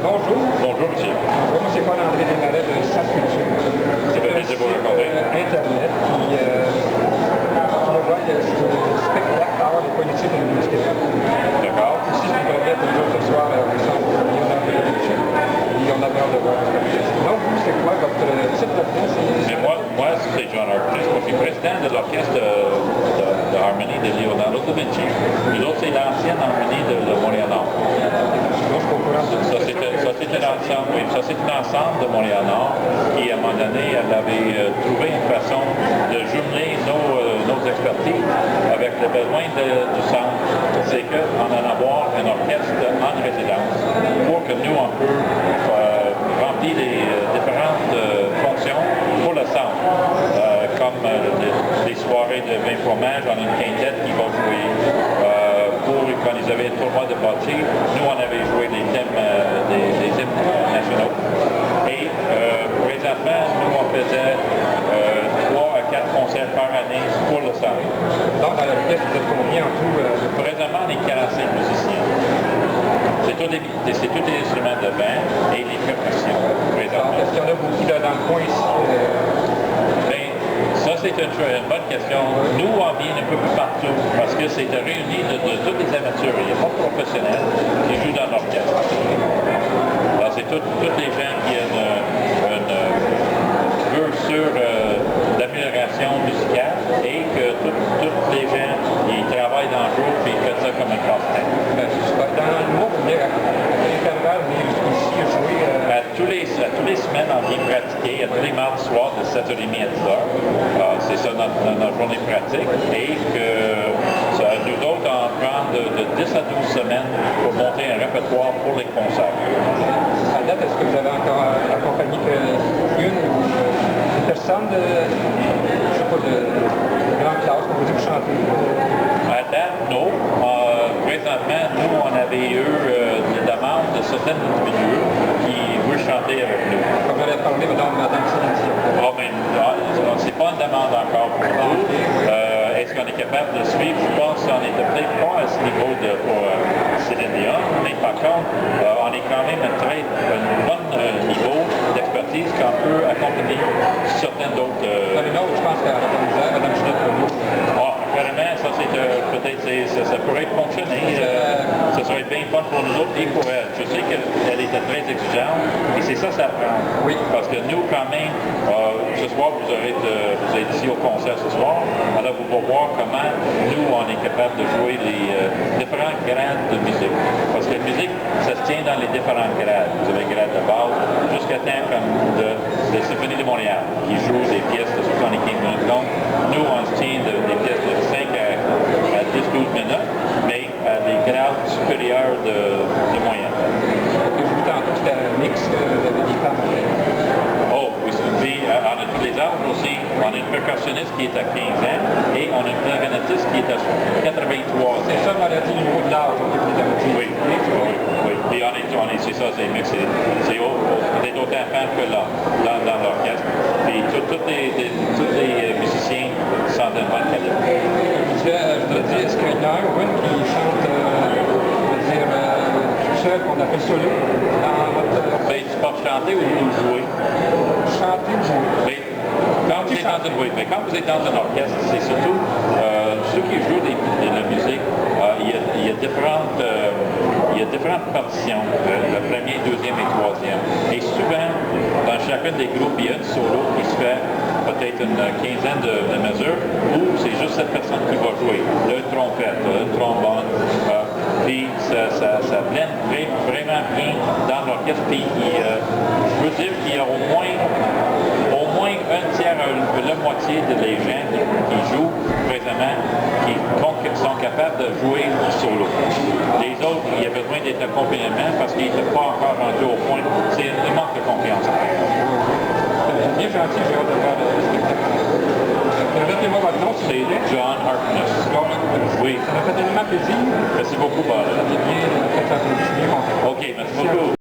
Bonjour. Bonjour, monsieur. Bonjour, moi c'est Paul-André Desmarais de Sat Culture. Ça fait plaisir de vous rencontrer. Internet, puis je vois le spectacle d'art et politique de l'Université. D'accord. Ici, je me permets toujours ce soir au centre Leonardo da Vinci. Et on a peur de voir ce pièce. Donc, vous, c'est quoi votre titre de pièce? Mais moi c'est John Harkness. Moi, je suis président de l'orchestre de harmonie de Leonardo da Vinci. Nous autres, c'est l'ancienne harmonie de Montréal-Nord. Ça, c'est un ensemble de Montréal-Nord qui, à un moment donné, elle avait trouvé une façon de jumeler nos expertises avec le besoin du centre. C'est qu'en allant avoir un orchestre en résidence pour que nous, on peut remplir les différentes fonctions pour le centre. Comme des soirées de vin fromage, on a une quintette qui va jouer. Quand ils avaient le tournoi de bocce, nous on avait joué les thèmes des hymnes nationaux. Et présentement, nous on faisait 3 à 4 concerts par année pour le centre. Donc dans l'orchestre, vous êtes combien en tout? Présentement, on est 45 musiciens. C'est tous des instruments de vin et les percussions. Est-ce qu'il y en a beaucoup dans le coin ici? Ça, c'est une bonne question. Nous, on vient un peu plus partout parce que c'est réuni de tous les amateurs. Il n'y a pas de professionnels qui jouent dans l'orchestre. Alors, c'est tous les gens qui ont une vue sur l'amélioration musicale et que tous les gens qui travaillent dans le groupe et font ça comme un casse-tête. Dans le mois, vous venez à l'intervalle, venez ici jouer? Tous les semaines, on vient pratiquer, tous les mardis soirs de 7h30 à 10h. C'est ça notre journée pratique. Et que nous autres, on prend de 10 à 12 semaines pour monter un répertoire pour les concerts. À date, est-ce que vous avez encore accompagné une ou une personne de grande classe pour vous dire que chanter? À date, non. Présentement, nous, on avait eu des demandes de certains individus qui veulent chanter avec nous. Comme elle a parlé, Madame Céline Dion. C'est pas une demande encore pour nous. Est-ce qu'on est capable de suivre? Je pense qu'on n'est peut-être pas à ce niveau pour Céline Dion, mais par contre, on est quand même à un bon niveau d'expertise qu'on peut accompagner certaines d'autres. Je pense qu'à Madame Céline. Carrément, ça c'est peut-être ça pourrait fonctionner. Ça serait bien fun pour nous autres et pour elle. Je sais qu'elle était très exigeante et c'est ça prend. Oui. Parce que nous, quand même, ce soir, vous êtes ici au concert ce soir. Alors, vous allez voir comment nous, on est capable de jouer les différents grades de musique. Parce que la musique, ça se tient dans les différents grades. Vous avez un grade de base jusqu'à temps comme de Symphonie de Montréal, qui joue des pièces de 75 minutes. Donc, nous, on se tient des pièces de 5 à 10-12 minutes, mais à des grades supérieurs de moyenne. Vous tantôt, c'était un mix, vous avez des femmes. Oh, oui, puis on a tous les âges aussi. On a une percussionniste qui est à 15 ans et on a une clarinettiste qui est à 83 ans. C'est ça, maladie au niveau de l'âge. Oui. Puis c'est ça, c'est mixé. C'est peut-être autant femme que là, dans l'orchestre. Puis tous les musiciens sont de bonne qualité. Je dois dire, est-ce qu'il y en a une qui chante, tout seul, qu'on appelle solo, dans votre... Ben, tu peux chanter ou jouer? Chanter ou jouer? Quand vous êtes dans un orchestre, c'est surtout ceux qui jouent de la musique, il y a différentes partitions, le premier, deuxième et troisième. Et souvent, dans chacun des groupes, il y a une solo qui se fait peut-être une quinzaine de mesures, où c'est juste cette personne qui va jouer. Le trompette, le trombone, puis ça blende vraiment bien dans l'orchestre. Puis je veux dire qu'il y a au moins un tiers à la moitié des gens qui jouent présentement qui sont capables de jouer solo. Les autres, il y a besoin d'être accompagnement parce qu'ils ne sont pas encore rendus au point. C'est un manque de confiance. C'est bien gentil, j'ai hâte de voir le spectacle. Répétez-moi votre nom, c'est John Harkness. Oui. Ça m'a fait tellement plaisir. Merci beaucoup, Bob. Ça fait bien, bien content. OK, merci beaucoup.